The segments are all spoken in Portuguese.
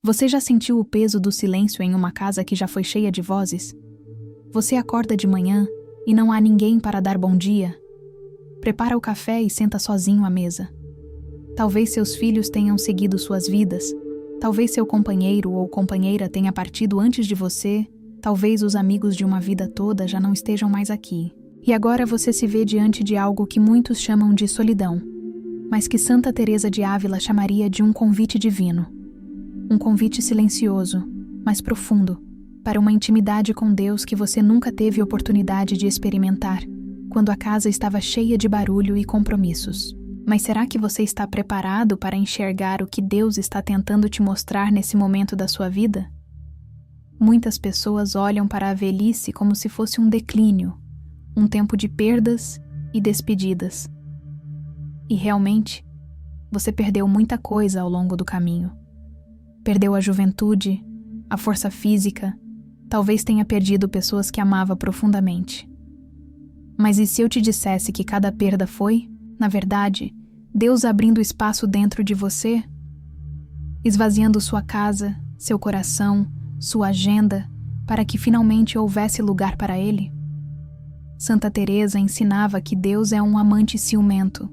Você já sentiu o peso do silêncio em uma casa que já foi cheia de vozes? Você acorda de manhã e não há ninguém para dar bom dia? Prepara o café e senta sozinho à mesa. Talvez seus filhos tenham seguido suas vidas. Talvez seu companheiro ou companheira tenha partido antes de você. Talvez os amigos de uma vida toda já não estejam mais aqui. E agora você se vê diante de algo que muitos chamam de solidão, mas que Santa Teresa de Ávila chamaria de um convite divino. Um convite silencioso, mas profundo, para uma intimidade com Deus que você nunca teve oportunidade de experimentar, quando a casa estava cheia de barulho e compromissos. Mas será que você está preparado para enxergar o que Deus está tentando te mostrar nesse momento da sua vida? Muitas pessoas olham para a velhice como se fosse um declínio, um tempo de perdas e despedidas. E realmente, você perdeu muita coisa ao longo do caminho. Perdeu a juventude, a força física, talvez tenha perdido pessoas que amava profundamente. Mas e se eu te dissesse que cada perda foi, na verdade, Deus abrindo espaço dentro de você? Esvaziando sua casa, seu coração, sua agenda, para que finalmente houvesse lugar para Ele? Santa Teresa ensinava que Deus é um amante ciumento,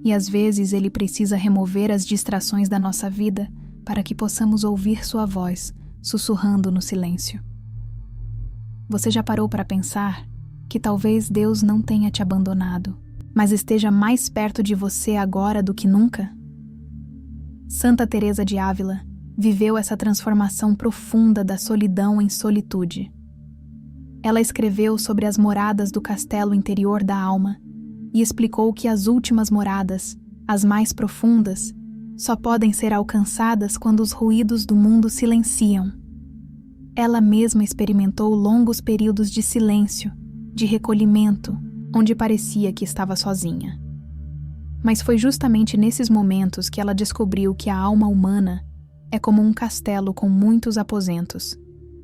e às vezes Ele precisa remover as distrações da nossa vida para que possamos ouvir sua voz, sussurrando no silêncio. Você já parou para pensar que talvez Deus não tenha te abandonado, mas esteja mais perto de você agora do que nunca? Santa Teresa de Ávila viveu essa transformação profunda da solidão em solitude. Ela escreveu sobre as moradas do castelo interior da alma e explicou que as últimas moradas, as mais profundas, só podem ser alcançadas quando os ruídos do mundo silenciam. Ela mesma experimentou longos períodos de silêncio, de recolhimento, onde parecia que estava sozinha. Mas foi justamente nesses momentos que ela descobriu que a alma humana é como um castelo com muitos aposentos,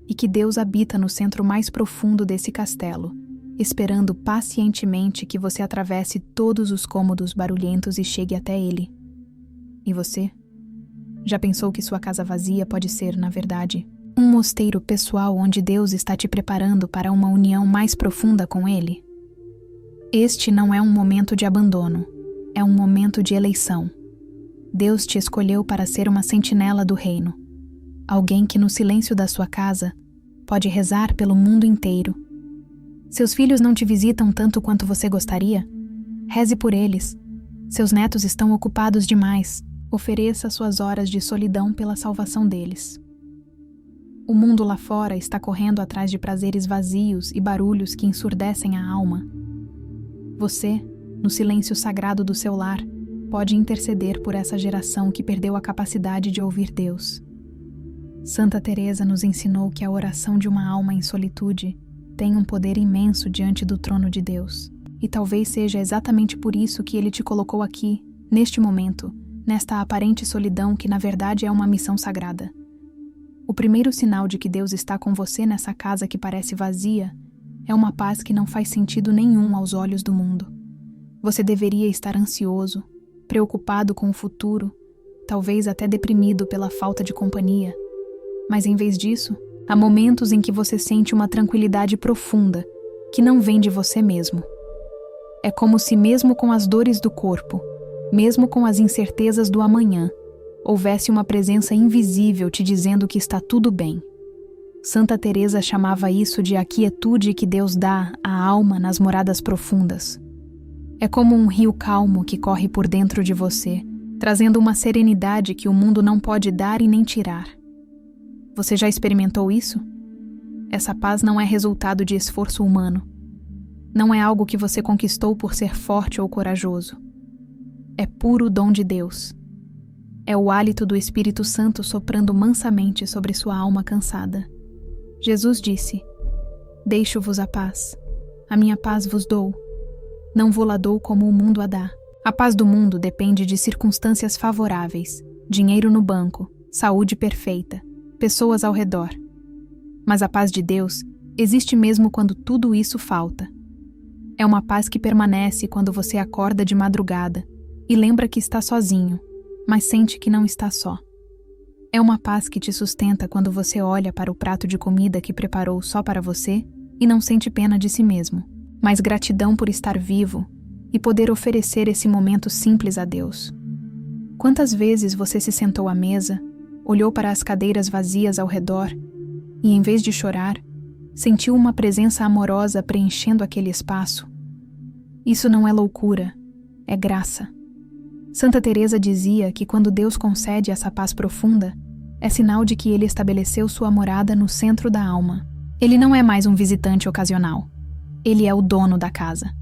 e que Deus habita no centro mais profundo desse castelo, esperando pacientemente que você atravesse todos os cômodos barulhentos e chegue até Ele. E você? Já pensou que sua casa vazia pode ser, na verdade, um mosteiro pessoal onde Deus está te preparando para uma união mais profunda com Ele? Este não é um momento de abandono, é um momento de eleição. Deus te escolheu para ser uma sentinela do reino, alguém que no silêncio da sua casa pode rezar pelo mundo inteiro. Seus filhos não te visitam tanto quanto você gostaria? Reze por eles. Seus netos estão ocupados demais. Ofereça suas horas de solidão pela salvação deles. O mundo lá fora está correndo atrás de prazeres vazios e barulhos que ensurdecem a alma. Você, no silêncio sagrado do seu lar, pode interceder por essa geração que perdeu a capacidade de ouvir Deus. Santa Teresa nos ensinou que a oração de uma alma em solitude tem um poder imenso diante do trono de Deus. E talvez seja exatamente por isso que Ele te colocou aqui, neste momento, nesta aparente solidão que na verdade é uma missão sagrada. O primeiro sinal de que Deus está com você nessa casa que parece vazia é uma paz que não faz sentido nenhum aos olhos do mundo. Você deveria estar ansioso, preocupado com o futuro, talvez até deprimido pela falta de companhia. Mas em vez disso, há momentos em que você sente uma tranquilidade profunda, que não vem de você mesmo. É como se mesmo com as dores do corpo, mesmo com as incertezas do amanhã, houvesse uma presença invisível te dizendo que está tudo bem. Santa Teresa chamava isso de a quietude que Deus dá à alma nas moradas profundas. É como um rio calmo que corre por dentro de você, trazendo uma serenidade que o mundo não pode dar e nem tirar. Você já experimentou isso? Essa paz não é resultado de esforço humano. Não é algo que você conquistou por ser forte ou corajoso. É puro dom de Deus. É o hálito do Espírito Santo soprando mansamente sobre sua alma cansada. Jesus disse: "Deixo-vos a paz. A minha paz vos dou. Não vou-la dou como o mundo a dá." A paz do mundo depende de circunstâncias favoráveis, dinheiro no banco, saúde perfeita, pessoas ao redor. Mas a paz de Deus existe mesmo quando tudo isso falta. É uma paz que permanece quando você acorda de madrugada e lembra que está sozinho, mas sente que não está só. É uma paz que te sustenta quando você olha para o prato de comida que preparou só para você e não sente pena de si mesmo, mas gratidão por estar vivo e poder oferecer esse momento simples a Deus. Quantas vezes você se sentou à mesa, olhou para as cadeiras vazias ao redor e, em vez de chorar, sentiu uma presença amorosa preenchendo aquele espaço? Isso não é loucura, é graça. Santa Teresa dizia que quando Deus concede essa paz profunda, é sinal de que Ele estabeleceu sua morada no centro da alma. Ele não é mais um visitante ocasional. Ele é o dono da casa.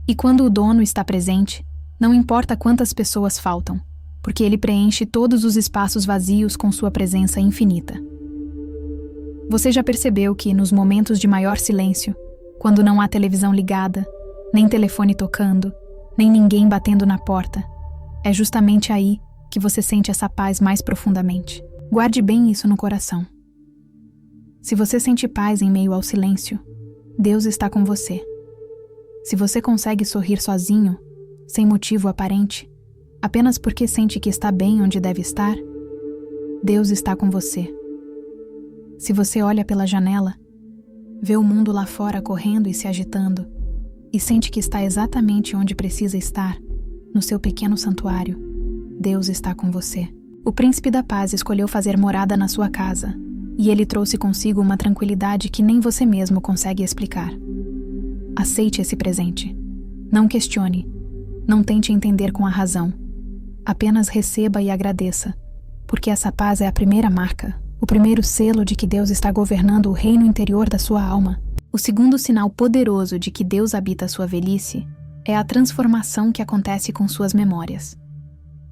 E quando o dono está presente, não importa quantas pessoas faltam, porque Ele preenche todos os espaços vazios com sua presença infinita. Você já percebeu que, nos momentos de maior silêncio, quando não há televisão ligada, nem telefone tocando, nem ninguém batendo na porta, é justamente aí que você sente essa paz mais profundamente. Guarde bem isso no coração. Se você sente paz em meio ao silêncio, Deus está com você. Se você consegue sorrir sozinho, sem motivo aparente, apenas porque sente que está bem onde deve estar, Deus está com você. Se você olha pela janela, vê o mundo lá fora correndo e se agitando, e sente que está exatamente onde precisa estar, no seu pequeno santuário, Deus está com você. O Príncipe da Paz escolheu fazer morada na sua casa, e ele trouxe consigo uma tranquilidade que nem você mesmo consegue explicar. Aceite esse presente. Não questione. Não tente entender com a razão. Apenas receba e agradeça, porque essa paz é a primeira marca, o primeiro selo de que Deus está governando o reino interior da sua alma. O segundo sinal poderoso de que Deus habita a sua velhice é a transformação que acontece com suas memórias.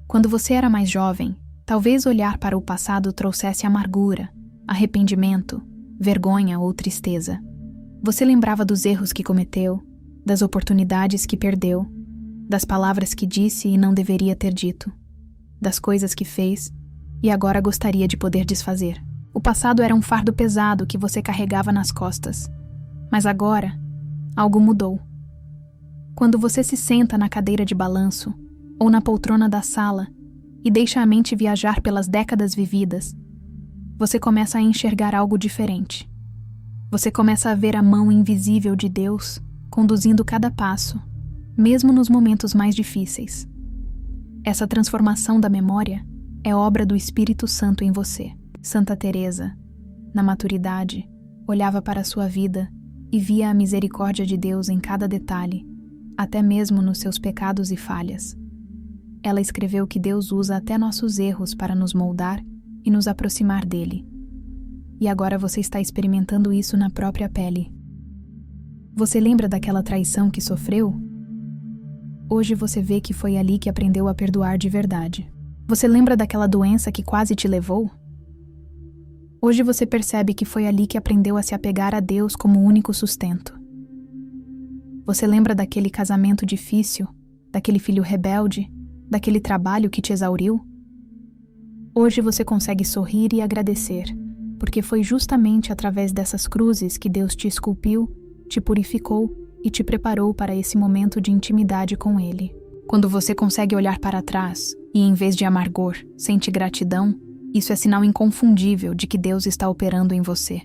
Quando você era mais jovem, talvez olhar para o passado trouxesse amargura, arrependimento, vergonha ou tristeza. Você lembrava dos erros que cometeu, das oportunidades que perdeu, das palavras que disse e não deveria ter dito, das coisas que fez e agora gostaria de poder desfazer. O passado era um fardo pesado que você carregava nas costas, mas agora algo mudou. Quando você se senta na cadeira de balanço ou na poltrona da sala e deixa a mente viajar pelas décadas vividas, você começa a enxergar algo diferente. Você começa a ver a mão invisível de Deus conduzindo cada passo, mesmo nos momentos mais difíceis. Essa transformação da memória é obra do Espírito Santo em você. Santa Teresa, na maturidade, olhava para a sua vida e via a misericórdia de Deus em cada detalhe, até mesmo nos seus pecados e falhas. Ela escreveu que Deus usa até nossos erros para nos moldar e nos aproximar dele. E agora você está experimentando isso na própria pele. Você lembra daquela traição que sofreu? Hoje você vê que foi ali que aprendeu a perdoar de verdade. Você lembra daquela doença que quase te levou? Hoje você percebe que foi ali que aprendeu a se apegar a Deus como único sustento. Você lembra daquele casamento difícil, daquele filho rebelde, daquele trabalho que te exauriu? Hoje você consegue sorrir e agradecer, porque foi justamente através dessas cruzes que Deus te esculpiu, te purificou e te preparou para esse momento de intimidade com Ele. Quando você consegue olhar para trás e, em vez de amargor, sente gratidão, isso é sinal inconfundível de que Deus está operando em você.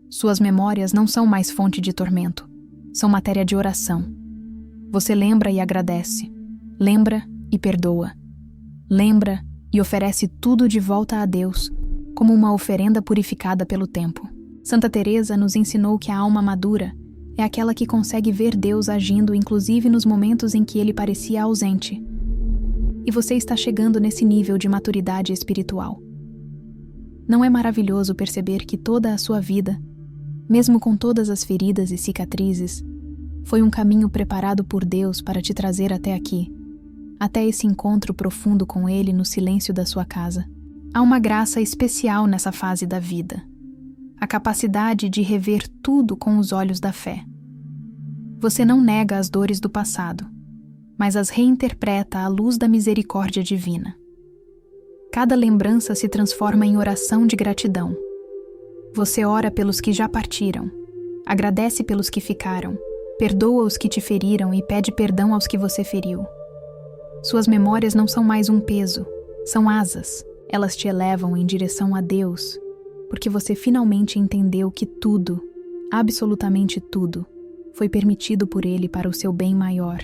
Suas memórias não são mais fonte de tormento, são matéria de oração. Você lembra e agradece, lembra e perdoa, lembra e oferece tudo de volta a Deus, como uma oferenda purificada pelo tempo. Santa Teresa nos ensinou que a alma madura é aquela que consegue ver Deus agindo inclusive nos momentos em que Ele parecia ausente. E você está chegando nesse nível de maturidade espiritual. Não é maravilhoso perceber que toda a sua vida, mesmo com todas as feridas e cicatrizes, foi um caminho preparado por Deus para te trazer até aqui, até esse encontro profundo com Ele no silêncio da sua casa? Há uma graça especial nessa fase da vida, a capacidade de rever tudo com os olhos da fé. Você não nega as dores do passado, mas as reinterpreta à luz da misericórdia divina. Cada lembrança se transforma em oração de gratidão. Você ora pelos que já partiram, agradece pelos que ficaram, perdoa os que te feriram e pede perdão aos que você feriu. Suas memórias não são mais um peso, são asas, Elas te elevam em direção a Deus, porque você finalmente entendeu que tudo, absolutamente tudo, foi permitido por Ele para o seu bem maior.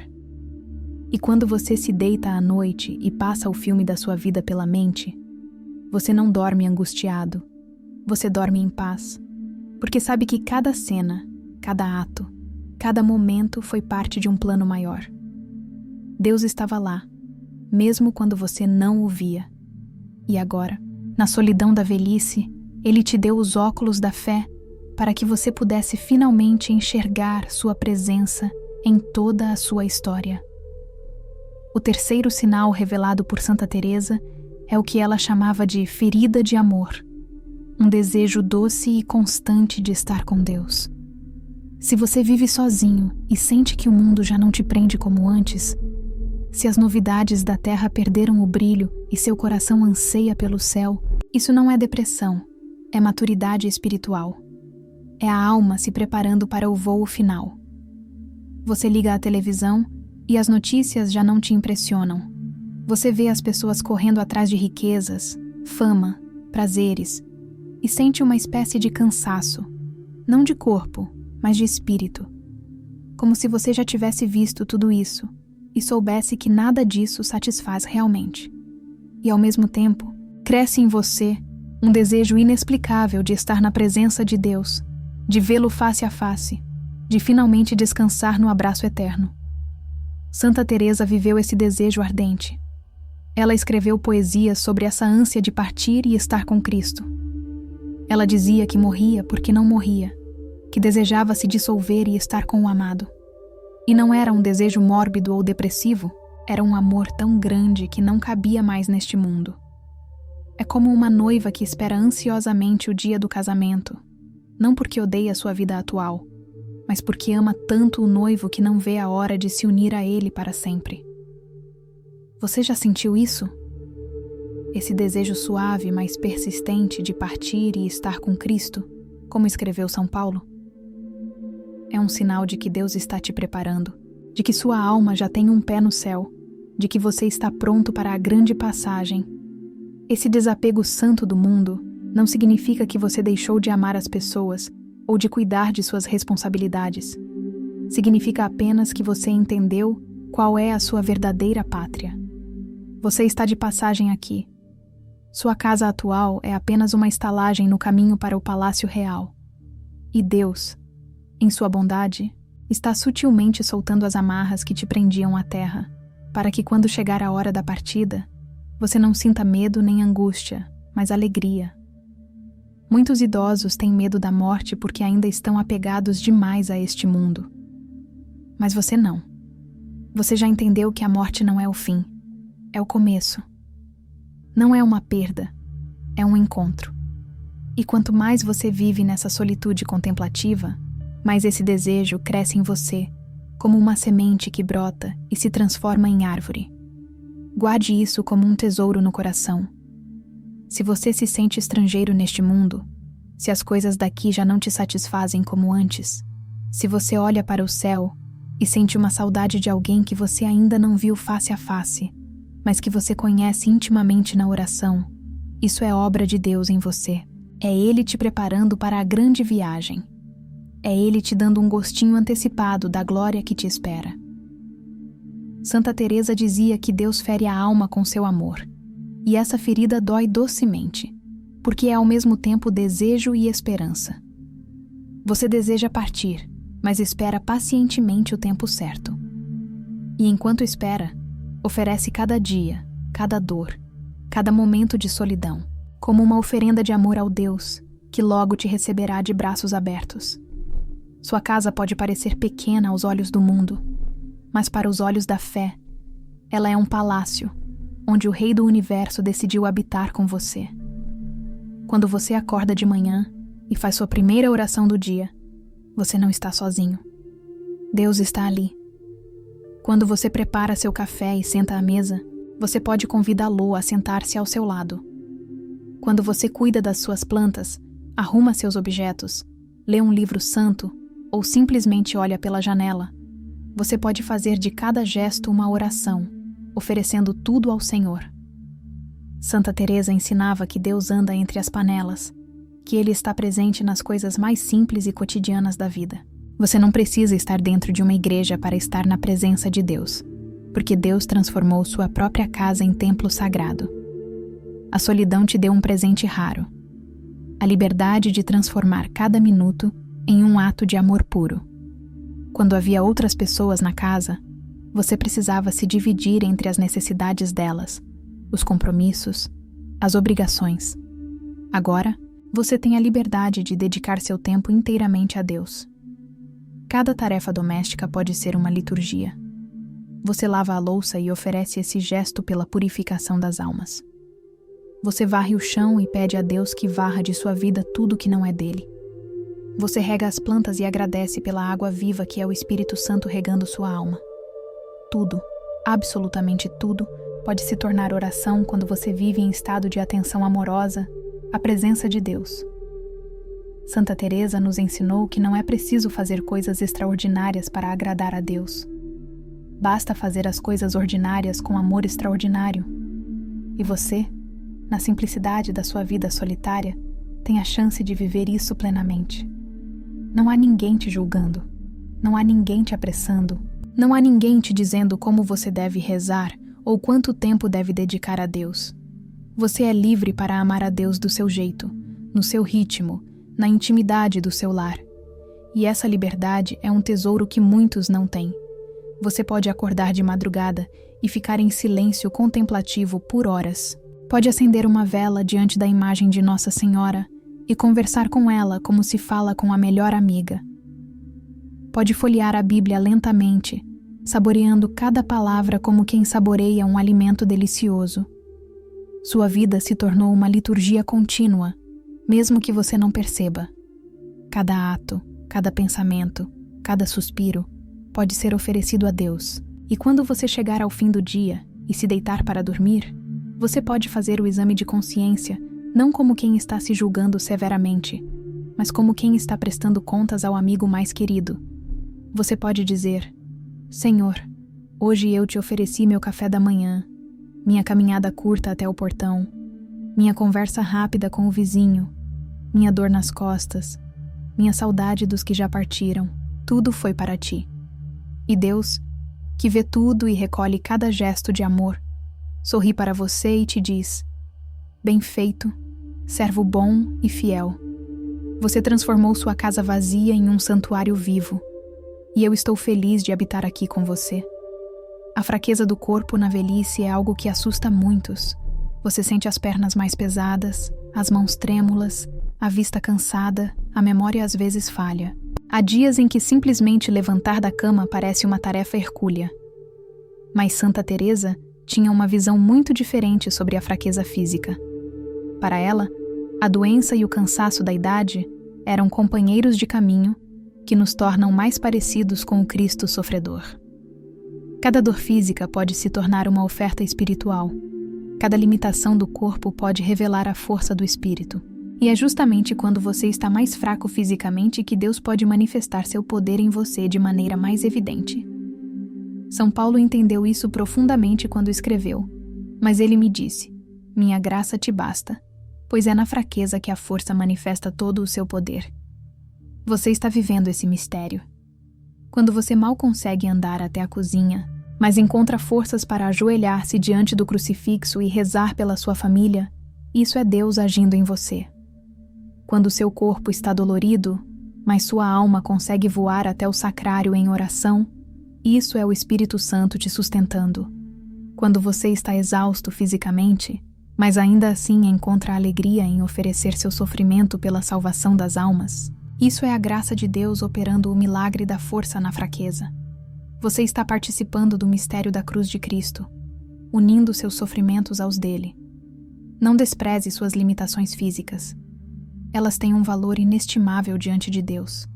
E quando você se deita à noite e passa o filme da sua vida pela mente, você não dorme angustiado, você dorme em paz, porque sabe que cada cena, cada ato, cada momento foi parte de um plano maior. Deus estava lá, mesmo quando você não o via. E agora, na solidão da velhice, Ele te deu os óculos da fé para que você pudesse finalmente enxergar sua presença em toda a sua história. O terceiro sinal revelado por Santa Teresa é o que ela chamava de ferida de amor, um desejo doce e constante de estar com Deus. Se você vive sozinho e sente que o mundo já não te prende como antes, se as novidades da terra perderam o brilho e seu coração anseia pelo céu, isso não é depressão, é maturidade espiritual. É a alma se preparando para o voo final. Você liga a televisão e as notícias já não te impressionam. Você vê as pessoas correndo atrás de riquezas, fama, prazeres, e sente uma espécie de cansaço, não de corpo, mas de espírito. Como se você já tivesse visto tudo isso e soubesse que nada disso satisfaz realmente. E ao mesmo tempo, cresce em você um desejo inexplicável de estar na presença de Deus, de vê-lo face a face, de finalmente descansar no abraço eterno. Santa Teresa viveu esse desejo ardente. Ela escreveu poesias sobre essa ânsia de partir e estar com Cristo. Ela dizia que morria porque não morria, que desejava se dissolver e estar com o amado. E não era um desejo mórbido ou depressivo, era um amor tão grande que não cabia mais neste mundo. É como uma noiva que espera ansiosamente o dia do casamento, não porque odeia sua vida atual, mas porque ama tanto o noivo que não vê a hora de se unir a ele para sempre. Você já sentiu isso? Esse desejo suave, mas persistente de partir e estar com Cristo, como escreveu São Paulo? É um sinal de que Deus está te preparando, de que sua alma já tem um pé no céu, de que você está pronto para a grande passagem. Esse desapego santo do mundo não significa que você deixou de amar as pessoas ou de cuidar de suas responsabilidades. Significa apenas que você entendeu qual é a sua verdadeira pátria. Você está de passagem aqui. Sua casa atual é apenas uma estalagem no caminho para o palácio real. E Deus, em sua bondade, está sutilmente soltando as amarras que te prendiam à terra, para que quando chegar a hora da partida, você não sinta medo nem angústia, mas alegria. Muitos idosos têm medo da morte porque ainda estão apegados demais a este mundo. Mas você não. Você já entendeu que a morte não é o fim, é o começo. Não é uma perda, é um encontro. E quanto mais você vive nessa solitude contemplativa, mais esse desejo cresce em você, como uma semente que brota e se transforma em árvore. Guarde isso como um tesouro no coração. Se você se sente estrangeiro neste mundo, se as coisas daqui já não te satisfazem como antes, se você olha para o céu e sente uma saudade de alguém que você ainda não viu face a face, mas que você conhece intimamente na oração, isso é obra de Deus em você. É Ele te preparando para a grande viagem. É Ele te dando um gostinho antecipado da glória que te espera. Santa Teresa dizia que Deus fere a alma com seu amor, e essa ferida dói docemente, porque é ao mesmo tempo desejo e esperança. Você deseja partir, mas espera pacientemente o tempo certo. E enquanto espera, oferece cada dia, cada dor, cada momento de solidão, como uma oferenda de amor ao Deus, que logo te receberá de braços abertos. Sua casa pode parecer pequena aos olhos do mundo, mas para os olhos da fé, ela é um palácio, onde o Rei do Universo decidiu habitar com você. Quando você acorda de manhã e faz sua primeira oração do dia, você não está sozinho. Deus está ali. Quando você prepara seu café e senta à mesa, você pode convidá-lo a sentar-se ao seu lado. Quando você cuida das suas plantas, arruma seus objetos, lê um livro santo ou simplesmente olha pela janela, você pode fazer de cada gesto uma oração, oferecendo tudo ao Senhor. Santa Teresa ensinava que Deus anda entre as panelas, que Ele está presente nas coisas mais simples e cotidianas da vida. Você não precisa estar dentro de uma igreja para estar na presença de Deus, porque Deus transformou sua própria casa em templo sagrado. A solidão te deu um presente raro: a liberdade de transformar cada minuto em um ato de amor puro. Quando havia outras pessoas na casa, você precisava se dividir entre as necessidades delas, os compromissos, as obrigações. Agora, você tem a liberdade de dedicar seu tempo inteiramente a Deus. Cada tarefa doméstica pode ser uma liturgia. Você lava a louça e oferece esse gesto pela purificação das almas. Você varre o chão e pede a Deus que varra de sua vida tudo que não é dele. Você rega as plantas e agradece pela água viva que é o Espírito Santo regando sua alma. Tudo, absolutamente tudo, pode se tornar oração quando você vive em estado de atenção amorosa à presença de Deus. Santa Teresa nos ensinou que não é preciso fazer coisas extraordinárias para agradar a Deus. Basta fazer as coisas ordinárias com amor extraordinário. E você, na simplicidade da sua vida solitária, tem a chance de viver isso plenamente. Não há ninguém te julgando, não há ninguém te apressando, não há ninguém te dizendo como você deve rezar ou quanto tempo deve dedicar a Deus. Você é livre para amar a Deus do seu jeito, no seu ritmo, na intimidade do seu lar. E essa liberdade é um tesouro que muitos não têm. Você pode acordar de madrugada e ficar em silêncio contemplativo por horas. Pode acender uma vela diante da imagem de Nossa Senhora e conversar com ela como se fala com a melhor amiga. Pode folhear a Bíblia lentamente, saboreando cada palavra como quem saboreia um alimento delicioso. Sua vida se tornou uma liturgia contínua, mesmo que você não perceba. Cada ato, cada pensamento, cada suspiro pode ser oferecido a Deus. E quando você chegar ao fim do dia e se deitar para dormir, você pode fazer o exame de consciência, não como quem está se julgando severamente, mas como quem está prestando contas ao amigo mais querido. Você pode dizer: Senhor, hoje eu te ofereci meu café da manhã, minha caminhada curta até o portão, minha conversa rápida com o vizinho, minha dor nas costas, minha saudade dos que já partiram. Tudo foi para ti. E Deus, que vê tudo e recolhe cada gesto de amor, sorri para você e te diz: bem feito, servo bom e fiel. Você transformou sua casa vazia em um santuário vivo, e eu estou feliz de habitar aqui com você. A fraqueza do corpo na velhice é algo que assusta muitos. Você sente as pernas mais pesadas, as mãos trêmulas, a vista cansada, a memória às vezes falha. Há dias em que simplesmente levantar da cama parece uma tarefa hercúlea. Mas Santa Teresa tinha uma visão muito diferente sobre a fraqueza física. Para ela, a doença e o cansaço da idade eram companheiros de caminho que nos tornam mais parecidos com o Cristo sofredor. Cada dor física pode se tornar uma oferta espiritual. Cada limitação do corpo pode revelar a força do espírito. E é justamente quando você está mais fraco fisicamente que Deus pode manifestar seu poder em você de maneira mais evidente. São Paulo entendeu isso profundamente quando escreveu: mas ele me disse: minha graça te basta, pois é na fraqueza que a força manifesta todo o seu poder. Você está vivendo esse mistério. Quando você mal consegue andar até a cozinha, mas encontra forças para ajoelhar-se diante do crucifixo e rezar pela sua família, isso é Deus agindo em você. Quando seu corpo está dolorido, mas sua alma consegue voar até o sacrário em oração, isso é o Espírito Santo te sustentando. Quando você está exausto fisicamente, mas ainda assim encontra alegria em oferecer seu sofrimento pela salvação das almas, isso é a graça de Deus operando o milagre da força na fraqueza. Você está participando do mistério da cruz de Cristo, unindo seus sofrimentos aos dele. Não despreze suas limitações físicas. Elas têm um valor inestimável diante de Deus.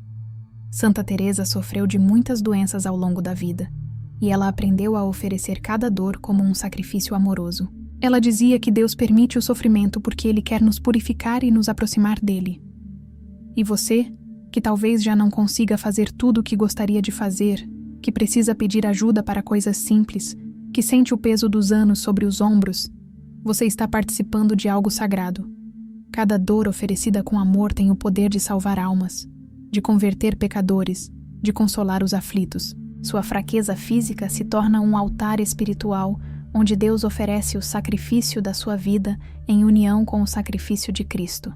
Santa Teresa sofreu de muitas doenças ao longo da vida, e ela aprendeu a oferecer cada dor como um sacrifício amoroso. Ela dizia que Deus permite o sofrimento porque Ele quer nos purificar e nos aproximar dele. E você, que talvez já não consiga fazer tudo o que gostaria de fazer, que precisa pedir ajuda para coisas simples, que sente o peso dos anos sobre os ombros, Você está participando de algo sagrado. Cada dor oferecida com amor tem o poder de salvar almas, de converter pecadores, de consolar os aflitos. Sua fraqueza física se torna um altar espiritual onde Deus oferece o sacrifício da sua vida em união com o sacrifício de Cristo.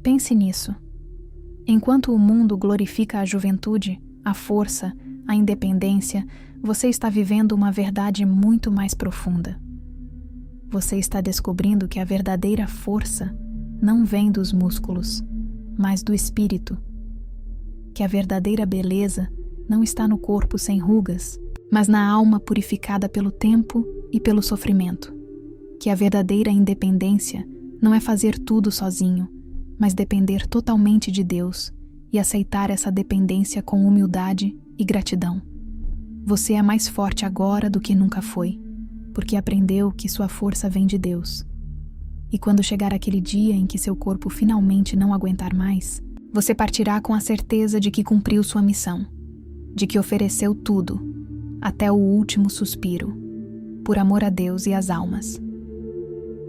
Pense nisso. Enquanto o mundo glorifica a juventude, a força, a independência, você está vivendo uma verdade muito mais profunda. Você está descobrindo que a verdadeira força não vem dos músculos, mas do espírito. Que a verdadeira beleza não está no corpo sem rugas, mas na alma purificada pelo tempo e pelo sofrimento. Que a verdadeira independência não é fazer tudo sozinho, mas depender totalmente de Deus e aceitar essa dependência com humildade e gratidão. Você é mais forte agora do que nunca foi, porque aprendeu que sua força vem de Deus. E quando chegar aquele dia em que seu corpo finalmente não aguentar mais, você partirá com a certeza de que cumpriu sua missão, de que ofereceu tudo, até o último suspiro, por amor a Deus e às almas.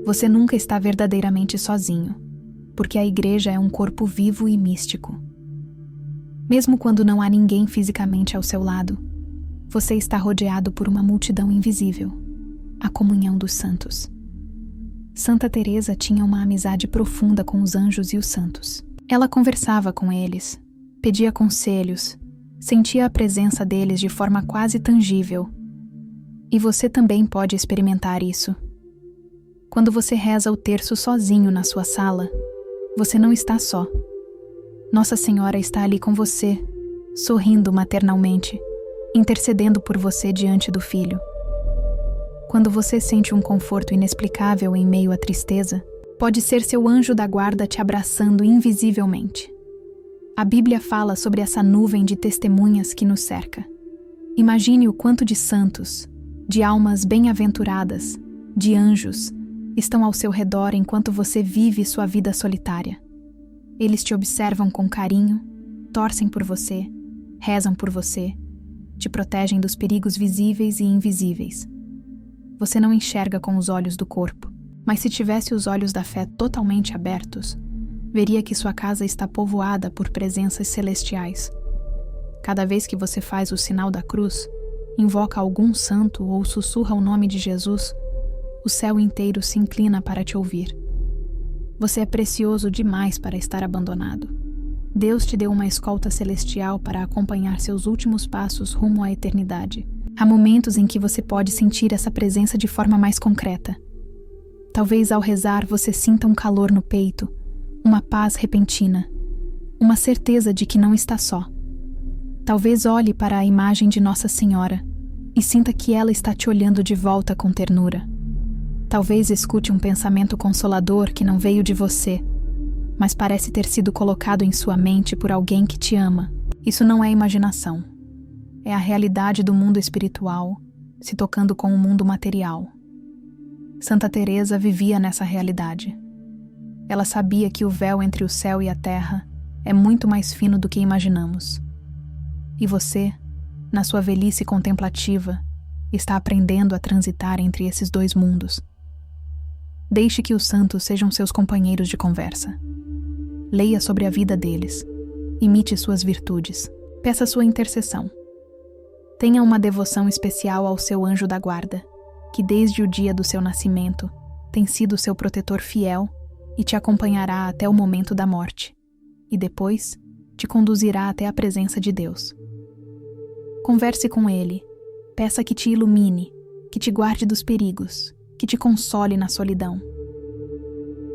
Você nunca está verdadeiramente sozinho, porque a igreja é um corpo vivo e místico. Mesmo quando não há ninguém fisicamente ao seu lado, você está rodeado por uma multidão invisível, a comunhão dos santos. Santa Teresa tinha uma amizade profunda com os anjos e os santos. Ela conversava com eles, pedia conselhos, sentia a presença deles de forma quase tangível. E você também pode experimentar isso. Quando você reza o terço sozinho na sua sala, você não está só. Nossa Senhora está ali com você, sorrindo maternalmente, intercedendo por você diante do Filho. Quando você sente um conforto inexplicável em meio à tristeza, pode ser seu anjo da guarda te abraçando invisivelmente. A Bíblia fala sobre essa nuvem de testemunhas que nos cerca. Imagine o quanto de santos, de almas bem-aventuradas, de anjos, estão ao seu redor enquanto você vive sua vida solitária. Eles te observam com carinho, torcem por você, rezam por você, te protegem dos perigos visíveis e invisíveis. Você não enxerga com os olhos do corpo, mas se tivesse os olhos da fé totalmente abertos, veria que sua casa está povoada por presenças celestiais. Cada vez que você faz o sinal da cruz, invoca algum santo ou sussurra o nome de Jesus, o céu inteiro se inclina para te ouvir. Você é precioso demais para estar abandonado. Deus te deu uma escolta celestial para acompanhar seus últimos passos rumo à eternidade. Há momentos em que você pode sentir essa presença de forma mais concreta. Talvez ao rezar você sinta um calor no peito, uma paz repentina, uma certeza de que não está só. Talvez olhe para a imagem de Nossa Senhora e sinta que ela está te olhando de volta com ternura. Talvez escute um pensamento consolador que não veio de você, mas parece ter sido colocado em sua mente por alguém que te ama. Isso não é imaginação. É a realidade do mundo espiritual, se tocando com o mundo material. Santa Teresa vivia nessa realidade. Ela sabia que o véu entre o céu e a terra é muito mais fino do que imaginamos. E você, na sua velhice contemplativa, está aprendendo a transitar entre esses dois mundos. Deixe que os santos sejam seus companheiros de conversa. Leia sobre a vida deles. Imite suas virtudes. Peça sua intercessão. Tenha uma devoção especial ao seu anjo da guarda, que desde o dia do seu nascimento tem sido seu protetor fiel e te acompanhará até o momento da morte, e depois te conduzirá até a presença de Deus. Converse com ele, peça que te ilumine, que te guarde dos perigos, que te console na solidão.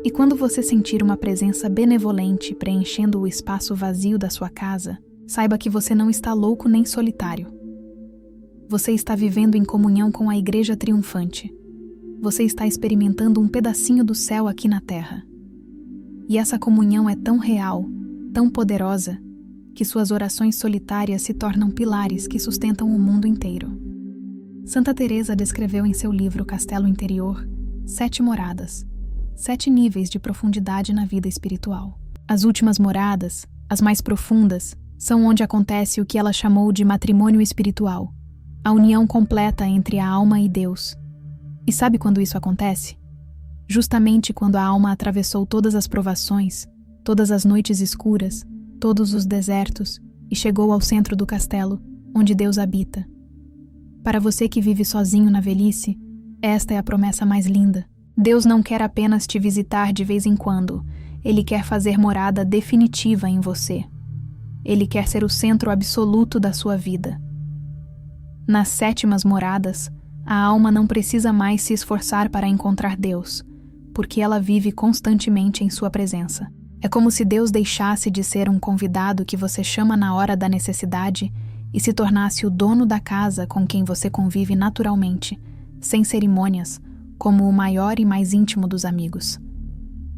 E quando você sentir uma presença benevolente preenchendo o espaço vazio da sua casa, saiba que você não está louco nem solitário. Você está vivendo em comunhão com a Igreja triunfante. Você está experimentando um pedacinho do céu aqui na terra. E essa comunhão é tão real, tão poderosa, que suas orações solitárias se tornam pilares que sustentam o mundo inteiro. Santa Teresa descreveu em seu livro Castelo Interior 7 moradas, 7 níveis de profundidade na vida espiritual. As últimas moradas, as mais profundas, são onde acontece o que ela chamou de matrimônio espiritual, a união completa entre a alma e Deus. E sabe quando isso acontece? Justamente quando a alma atravessou todas as provações, todas as noites escuras, todos os desertos e chegou ao centro do castelo, onde Deus habita. Para você que vive sozinho na velhice, esta é a promessa mais linda. Deus não quer apenas te visitar de vez em quando, Ele quer fazer morada definitiva em você. Ele quer ser o centro absoluto da sua vida. Nas sétimas moradas, a alma não precisa mais se esforçar para encontrar Deus, porque ela vive constantemente em sua presença. É como se Deus deixasse de ser um convidado que você chama na hora da necessidade e se tornasse o dono da casa com quem você convive naturalmente, sem cerimônias, como o maior e mais íntimo dos amigos.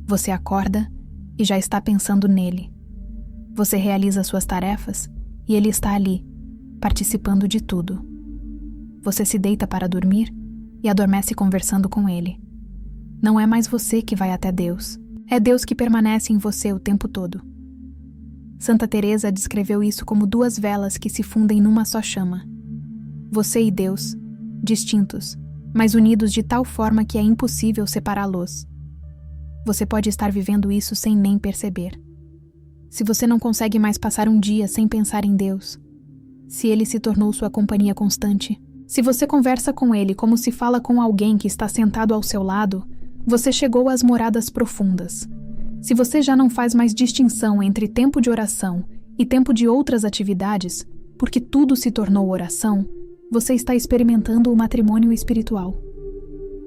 Você acorda e já está pensando nele. Você realiza suas tarefas e ele está ali, participando de tudo. Você se deita para dormir e adormece conversando com ele. Não é mais você que vai até Deus, é Deus que permanece em você o tempo todo. Santa Teresa descreveu isso como duas velas que se fundem numa só chama. Você e Deus, distintos, mas unidos de tal forma que é impossível separá-los. Você pode estar vivendo isso sem nem perceber. Se você não consegue mais passar um dia sem pensar em Deus, se Ele se tornou sua companhia constante, se você conversa com Ele como se fala com alguém que está sentado ao seu lado, você chegou às moradas profundas. Se você já não faz mais distinção entre tempo de oração e tempo de outras atividades, porque tudo se tornou oração, você está experimentando o matrimônio espiritual.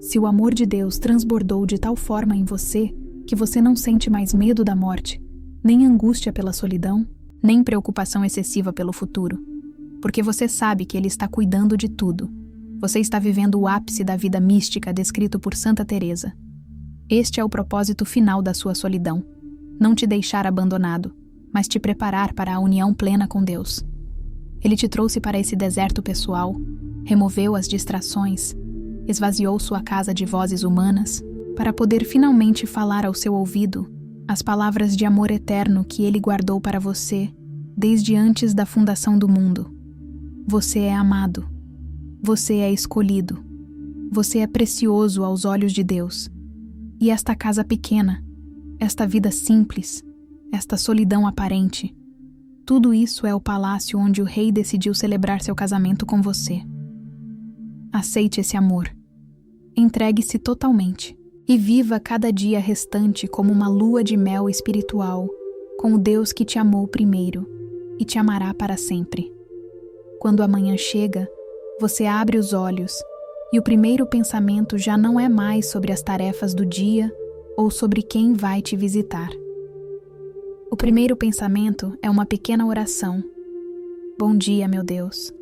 Se o amor de Deus transbordou de tal forma em você que você não sente mais medo da morte, nem angústia pela solidão, nem preocupação excessiva pelo futuro, porque você sabe que Ele está cuidando de tudo. Você está vivendo o ápice da vida mística descrito por Santa Teresa. Este é o propósito final da sua solidão, não te deixar abandonado, mas te preparar para a união plena com Deus. Ele te trouxe para esse deserto pessoal, removeu as distrações, esvaziou sua casa de vozes humanas, para poder finalmente falar ao seu ouvido as palavras de amor eterno que Ele guardou para você desde antes da fundação do mundo. Você é amado, você é escolhido, você é precioso aos olhos de Deus. E esta casa pequena, esta vida simples, esta solidão aparente, tudo isso é o palácio onde o rei decidiu celebrar seu casamento com você. Aceite esse amor. Entregue-se totalmente e viva cada dia restante como uma lua de mel espiritual com o Deus que te amou primeiro e te amará para sempre. Quando a manhã chega, você abre os olhos e o primeiro pensamento já não é mais sobre as tarefas do dia ou sobre quem vai te visitar. O primeiro pensamento é uma pequena oração. Bom dia, meu Deus.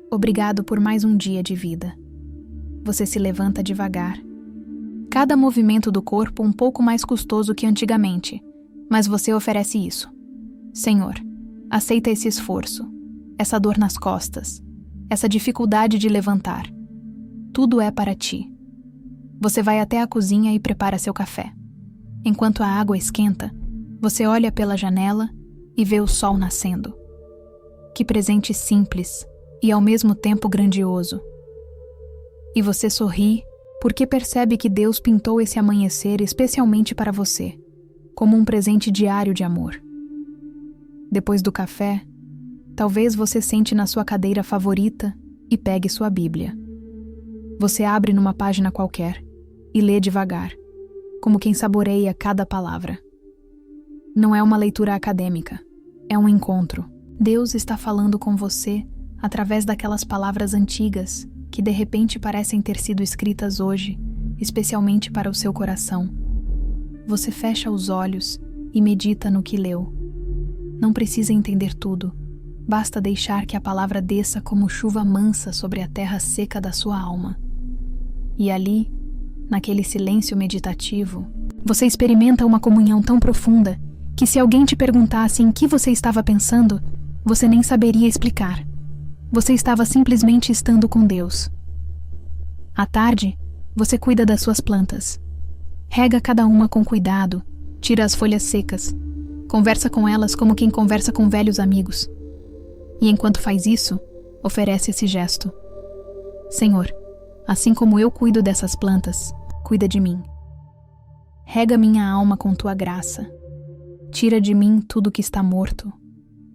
Obrigado por mais um dia de vida. Você se levanta devagar. Cada movimento do corpo um pouco mais custoso que antigamente, mas você oferece isso. Senhor, aceita esse esforço, essa dor nas costas, essa dificuldade de levantar. Tudo é para ti. Você vai até a cozinha e prepara seu café. Enquanto a água esquenta, você olha pela janela e vê o sol nascendo. Que presente simples e ao mesmo tempo grandioso. E você sorri porque percebe que Deus pintou esse amanhecer especialmente para você, como um presente diário de amor. Depois do café, talvez você sente na sua cadeira favorita e pegue sua Bíblia. Você abre numa página qualquer e lê devagar, como quem saboreia cada palavra. Não é uma leitura acadêmica, é um encontro. Deus está falando com você através daquelas palavras antigas que de repente parecem ter sido escritas hoje, especialmente para o seu coração. Você fecha os olhos e medita no que leu. Não precisa entender tudo, basta deixar que a palavra desça como chuva mansa sobre a terra seca da sua alma. E ali, naquele silêncio meditativo, você experimenta uma comunhão tão profunda que se alguém te perguntasse em que você estava pensando, você nem saberia explicar. Você estava simplesmente estando com Deus. À tarde, você cuida das suas plantas. Rega cada uma com cuidado, tira as folhas secas, conversa com elas como quem conversa com velhos amigos. E enquanto faz isso, oferece esse gesto. Senhor, assim como eu cuido dessas plantas, cuida de mim. Rega minha alma com tua graça. Tira de mim tudo que está morto,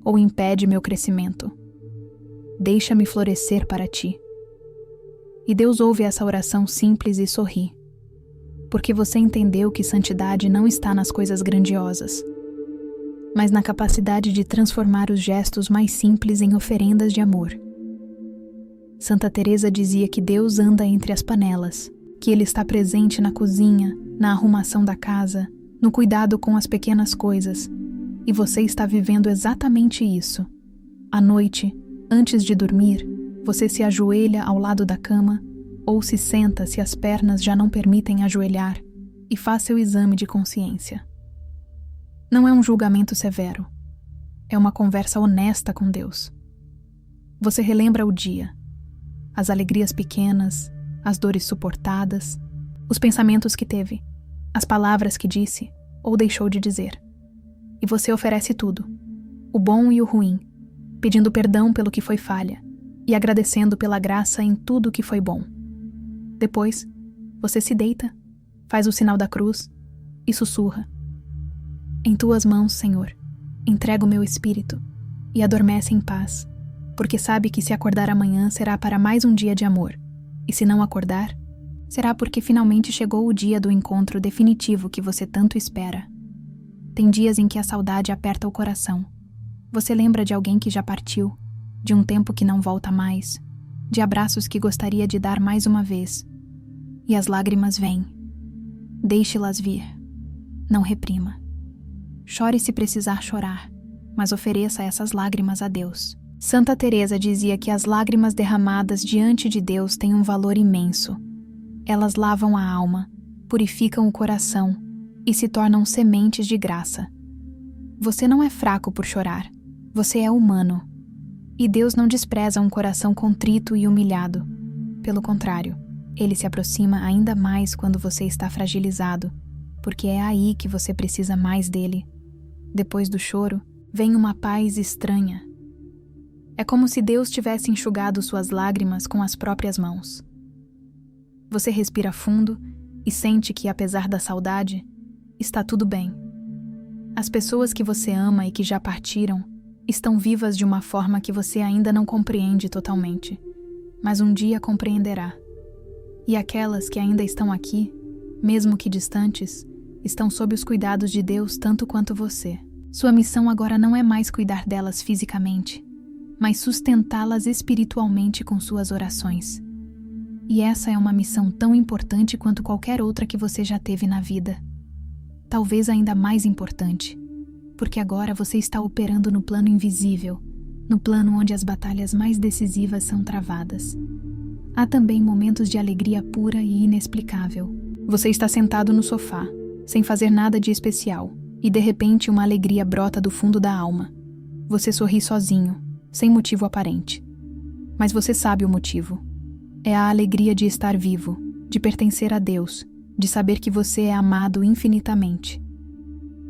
ou impede meu crescimento. Deixa-me florescer para ti. E Deus ouve essa oração simples e sorri, porque você entendeu que santidade não está nas coisas grandiosas, mas na capacidade de transformar os gestos mais simples em oferendas de amor. Santa Teresa dizia que Deus anda entre as panelas, que Ele está presente na cozinha, na arrumação da casa, no cuidado com as pequenas coisas, e você está vivendo exatamente isso. À noite, antes de dormir, você se ajoelha ao lado da cama ou se senta se as pernas já não permitem ajoelhar e faz seu exame de consciência. Não é um julgamento severo, é uma conversa honesta com Deus. Você relembra o dia, as alegrias pequenas, as dores suportadas, os pensamentos que teve, as palavras que disse ou deixou de dizer. E você oferece tudo, o bom e o ruim, pedindo perdão pelo que foi falha e agradecendo pela graça em tudo que foi bom. Depois, você se deita, faz o sinal da cruz e sussurra: em tuas mãos, Senhor, entrego o meu espírito e adormece em paz, porque sabe que se acordar amanhã será para mais um dia de amor, e se não acordar, será porque finalmente chegou o dia do encontro definitivo que você tanto espera. Tem dias em que a saudade aperta o coração. Você lembra de alguém que já partiu, de um tempo que não volta mais, de abraços que gostaria de dar mais uma vez. E as lágrimas vêm. Deixe-las vir. Não reprima. Chore se precisar chorar, mas ofereça essas lágrimas a Deus. Santa Teresa dizia que as lágrimas derramadas diante de Deus têm um valor imenso. Elas lavam a alma, purificam o coração e se tornam sementes de graça. Você não é fraco por chorar, você é humano. E Deus não despreza um coração contrito e humilhado. Pelo contrário, Ele se aproxima ainda mais quando você está fragilizado, porque é aí que você precisa mais dele. Depois do choro, vem uma paz estranha. É como se Deus tivesse enxugado suas lágrimas com as próprias mãos. Você respira fundo e sente que, apesar da saudade, está tudo bem. As pessoas que você ama e que já partiram estão vivas de uma forma que você ainda não compreende totalmente, mas um dia compreenderá. E aquelas que ainda estão aqui, mesmo que distantes, estão sob os cuidados de Deus tanto quanto você. Sua missão agora não é mais cuidar delas fisicamente, mas sustentá-las espiritualmente com suas orações. E essa é uma missão tão importante quanto qualquer outra que você já teve na vida. Talvez ainda mais importante, porque agora você está operando no plano invisível, no plano onde as batalhas mais decisivas são travadas. Há também momentos de alegria pura e inexplicável. Você está sentado no sofá, sem fazer nada de especial, e de repente uma alegria brota do fundo da alma. Você sorri sozinho, sem motivo aparente. Mas você sabe o motivo. É a alegria de estar vivo, de pertencer a Deus, de saber que você é amado infinitamente.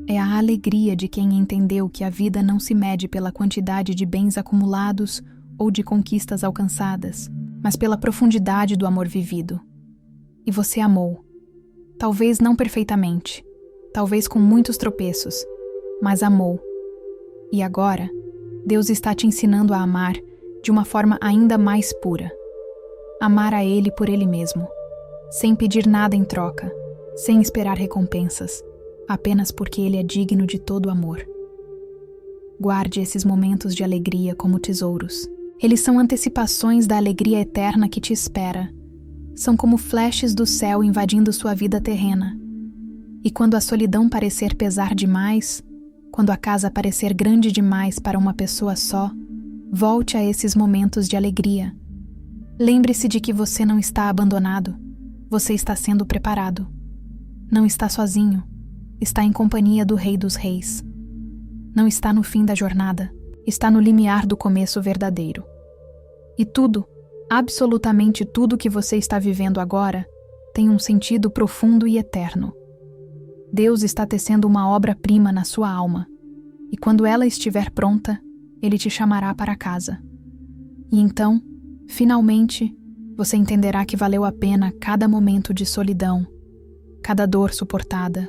É a alegria de quem entendeu que a vida não se mede pela quantidade de bens acumulados ou de conquistas alcançadas, mas pela profundidade do amor vivido. E você amou. Talvez não perfeitamente, talvez com muitos tropeços, mas amou. E agora, Deus está te ensinando a amar de uma forma ainda mais pura. Amar a Ele por Ele mesmo, sem pedir nada em troca, sem esperar recompensas, apenas porque Ele é digno de todo amor. Guarde esses momentos de alegria como tesouros. Eles são antecipações da alegria eterna que te espera. São como flashes do céu invadindo sua vida terrena. E quando a solidão parecer pesar demais, quando a casa parecer grande demais para uma pessoa só, volte a esses momentos de alegria. Lembre-se de que você não está abandonado, você está sendo preparado. Não está sozinho, está em companhia do Rei dos Reis. Não está no fim da jornada, está no limiar do começo verdadeiro. E tudo, absolutamente tudo que você está vivendo agora, tem um sentido profundo e eterno. Deus está tecendo uma obra-prima na sua alma, e quando ela estiver pronta, Ele te chamará para casa. E então, finalmente, você entenderá que valeu a pena cada momento de solidão, cada dor suportada,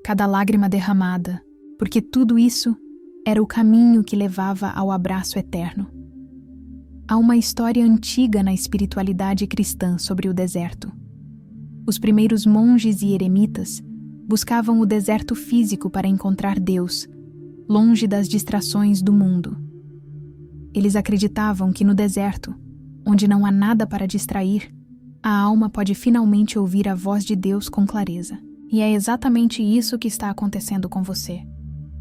cada lágrima derramada, porque tudo isso era o caminho que levava ao abraço eterno. Há uma história antiga na espiritualidade cristã sobre o deserto. Os primeiros monges e eremitas buscavam o deserto físico para encontrar Deus, longe das distrações do mundo. Eles acreditavam que no deserto, onde não há nada para distrair, a alma pode finalmente ouvir a voz de Deus com clareza. E é exatamente isso que está acontecendo com você.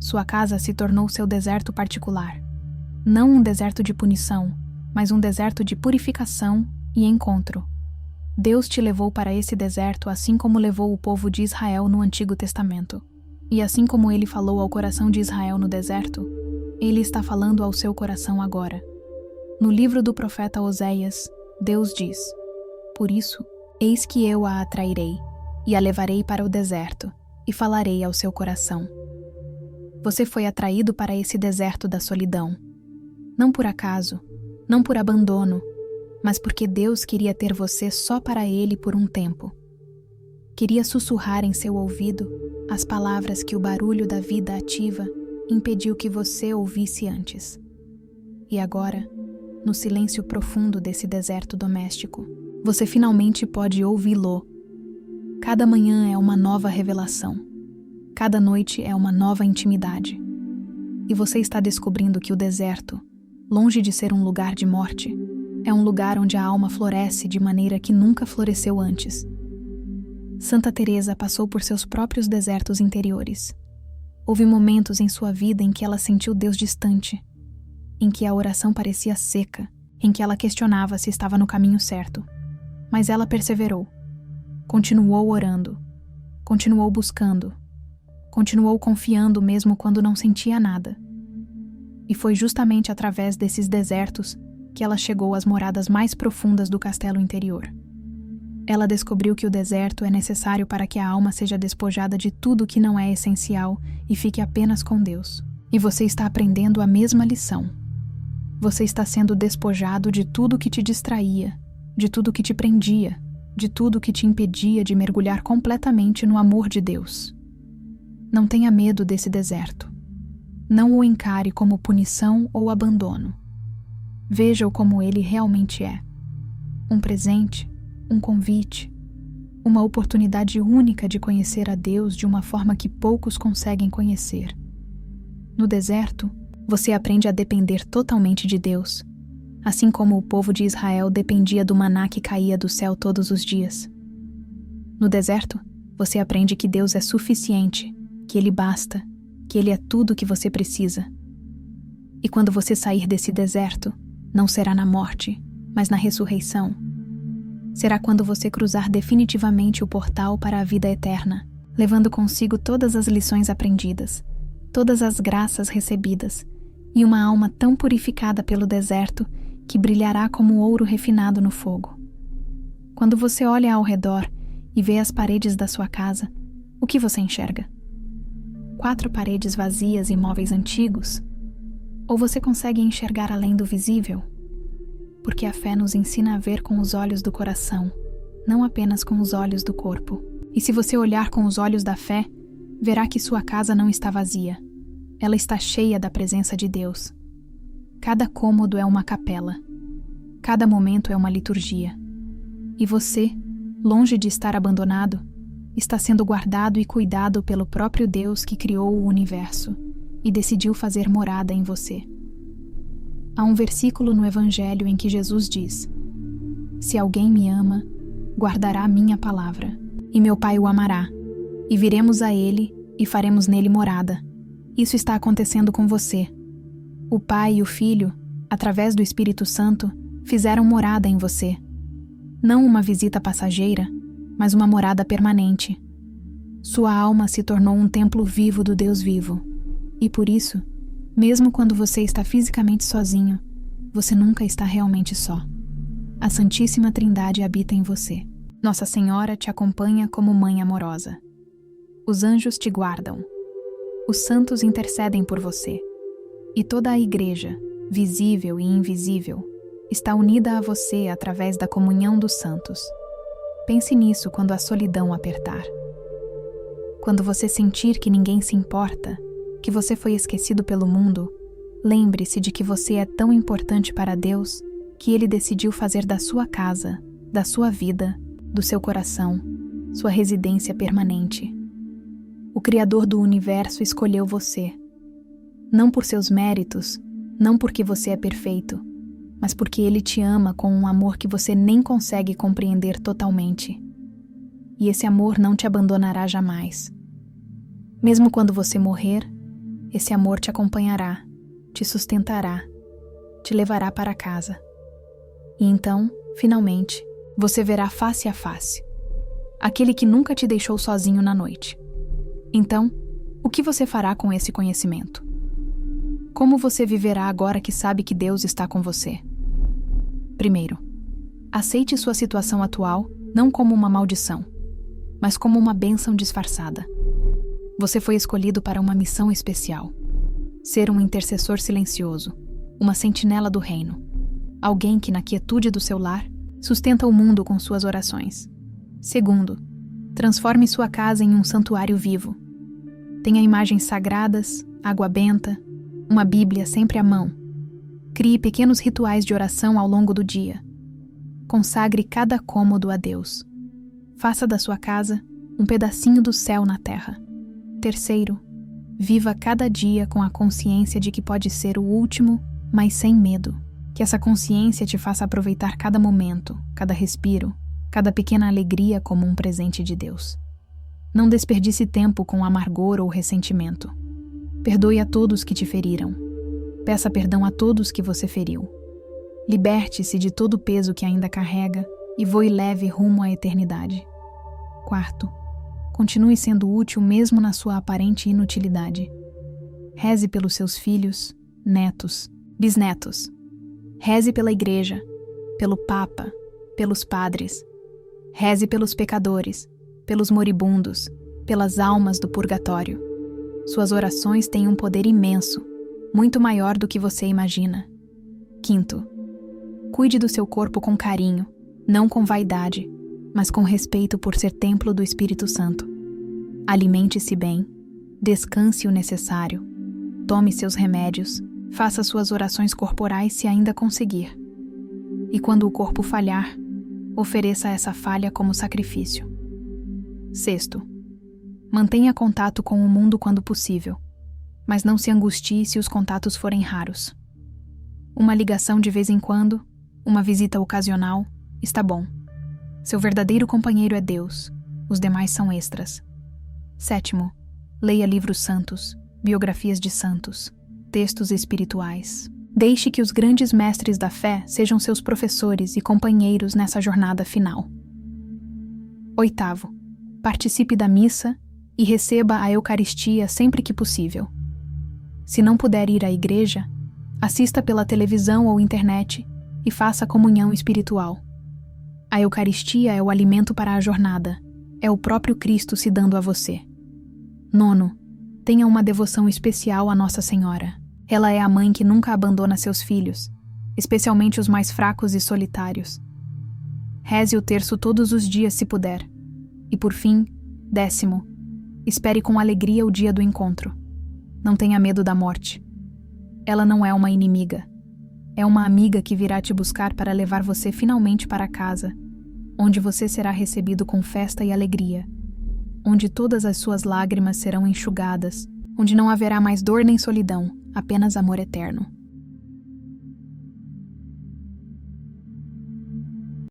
Sua casa se tornou seu deserto particular. Não um deserto de punição, mas um deserto de purificação e encontro. Deus te levou para esse deserto assim como levou o povo de Israel no Antigo Testamento. E assim como ele falou ao coração de Israel no deserto, ele está falando ao seu coração agora. No livro do profeta Oséias, Deus diz: "Por isso, eis que eu a atrairei, e a levarei para o deserto, e falarei ao seu coração." Você foi atraído para esse deserto da solidão. Não por acaso, não por abandono, mas porque Deus queria ter você só para Ele por um tempo. Queria sussurrar em seu ouvido as palavras que o barulho da vida ativa impediu que você ouvisse antes. E agora, no silêncio profundo desse deserto doméstico, você finalmente pode ouvi-lo. Cada manhã é uma nova revelação. Cada noite é uma nova intimidade. E você está descobrindo que o deserto, longe de ser um lugar de morte, é um lugar onde a alma floresce de maneira que nunca floresceu antes. Santa Teresa passou por seus próprios desertos interiores. Houve momentos em sua vida em que ela sentiu Deus distante, em que a oração parecia seca, em que ela questionava se estava no caminho certo. Mas ela perseverou. Continuou orando. Continuou buscando. Continuou confiando mesmo quando não sentia nada. E foi justamente através desses desertos que ela chegou às moradas mais profundas do castelo interior. Ela descobriu que o deserto é necessário para que a alma seja despojada de tudo que não é essencial e fique apenas com Deus. E você está aprendendo a mesma lição. Você está sendo despojado de tudo que te distraía, de tudo que te prendia, de tudo que te impedia de mergulhar completamente no amor de Deus. Não tenha medo desse deserto. Não o encare como punição ou abandono. Veja-o como ele realmente é. Um presente, um convite, uma oportunidade única de conhecer a Deus de uma forma que poucos conseguem conhecer. No deserto, você aprende a depender totalmente de Deus, assim como o povo de Israel dependia do maná que caía do céu todos os dias. No deserto, você aprende que Deus é suficiente, que Ele basta, que Ele é tudo o que você precisa. E quando você sair desse deserto, não será na morte, mas na ressurreição. Será quando você cruzar definitivamente o portal para a vida eterna, levando consigo todas as lições aprendidas, todas as graças recebidas, e uma alma tão purificada pelo deserto que brilhará como ouro refinado no fogo. Quando você olha ao redor e vê as paredes da sua casa, o que você enxerga? 4 paredes vazias e móveis antigos? Ou você consegue enxergar além do visível? Porque a fé nos ensina a ver com os olhos do coração, não apenas com os olhos do corpo. E se você olhar com os olhos da fé, verá que sua casa não está vazia. Ela está cheia da presença de Deus. Cada cômodo é uma capela. Cada momento é uma liturgia. E você, longe de estar abandonado, está sendo guardado e cuidado pelo próprio Deus que criou o universo e decidiu fazer morada em você. Há um versículo no Evangelho em que Jesus diz: "Se alguém me ama, guardará a minha palavra, e meu Pai o amará, e viremos a ele e faremos nele morada." Isso está acontecendo com você. O Pai e o Filho, através do Espírito Santo, fizeram morada em você. Não uma visita passageira, mas uma morada permanente. Sua alma se tornou um templo vivo do Deus vivo. E por isso, mesmo quando você está fisicamente sozinho, você nunca está realmente só. A Santíssima Trindade habita em você. Nossa Senhora te acompanha como mãe amorosa. Os anjos te guardam. Os santos intercedem por você. E toda a Igreja, visível e invisível, está unida a você através da comunhão dos santos. Pense nisso quando a solidão apertar. Quando você sentir que ninguém se importa, que você foi esquecido pelo mundo, lembre-se de que você é tão importante para Deus que Ele decidiu fazer da sua casa, da sua vida, do seu coração, sua residência permanente. O Criador do universo escolheu você. Não por seus méritos, não porque você é perfeito, mas porque Ele te ama com um amor que você nem consegue compreender totalmente. E esse amor não te abandonará jamais. Mesmo quando você morrer, esse amor te acompanhará, te sustentará, te levará para casa. E então, finalmente, você verá face a face aquele que nunca te deixou sozinho na noite. Então, o que você fará com esse conhecimento? Como você viverá agora que sabe que Deus está com você? Primeiro, aceite sua situação atual não como uma maldição, mas como uma bênção disfarçada. Você foi escolhido para uma missão especial. Ser um intercessor silencioso, uma sentinela do reino. Alguém que, na quietude do seu lar, sustenta o mundo com suas orações. Segundo, transforme sua casa em um santuário vivo. Tenha imagens sagradas, água benta, uma Bíblia sempre à mão. Crie pequenos rituais de oração ao longo do dia. Consagre cada cômodo a Deus. Faça da sua casa um pedacinho do céu na terra. Terceiro, viva cada dia com a consciência de que pode ser o último, mas sem medo. Que essa consciência te faça aproveitar cada momento, cada respiro, cada pequena alegria como um presente de Deus. Não desperdice tempo com amargor ou ressentimento. Perdoe a todos que te feriram. Peça perdão a todos que você feriu. Liberte-se de todo o peso que ainda carrega e voe leve rumo à eternidade. Quarto, continue sendo útil mesmo na sua aparente inutilidade. Reze pelos seus filhos, netos, bisnetos. Reze pela igreja, pelo Papa, pelos padres. Reze pelos pecadores, pelos moribundos, pelas almas do purgatório. Suas orações têm um poder imenso, muito maior do que você imagina. Quinto, cuide do seu corpo com carinho, não com vaidade, mas com respeito por ser templo do Espírito Santo. Alimente-se bem, descanse o necessário, tome seus remédios, faça suas orações corporais se ainda conseguir. E quando o corpo falhar, ofereça essa falha como sacrifício. Sexto, mantenha contato com o mundo quando possível, mas não se angustie se os contatos forem raros. Uma ligação de vez em quando, uma visita ocasional, está bom. Seu verdadeiro companheiro é Deus, os demais são extras. Sétimo, leia livros santos, biografias de santos, textos espirituais. Deixe que os grandes mestres da fé sejam seus professores e companheiros nessa jornada final. Oitavo, participe da missa e receba a Eucaristia sempre que possível. Se não puder ir à igreja, assista pela televisão ou internet e faça a comunhão espiritual. A Eucaristia é o alimento para a jornada, é o próprio Cristo se dando a você. Nono, tenha uma devoção especial à Nossa Senhora. Ela é a mãe que nunca abandona seus filhos, especialmente os mais fracos e solitários. Reze o terço todos os dias se puder. E por fim, 10º, espere com alegria o dia do encontro. Não tenha medo da morte. Ela não é uma inimiga. É uma amiga que virá te buscar para levar você finalmente para casa, onde você será recebido com festa e alegria, onde todas as suas lágrimas serão enxugadas, onde não haverá mais dor nem solidão, apenas amor eterno.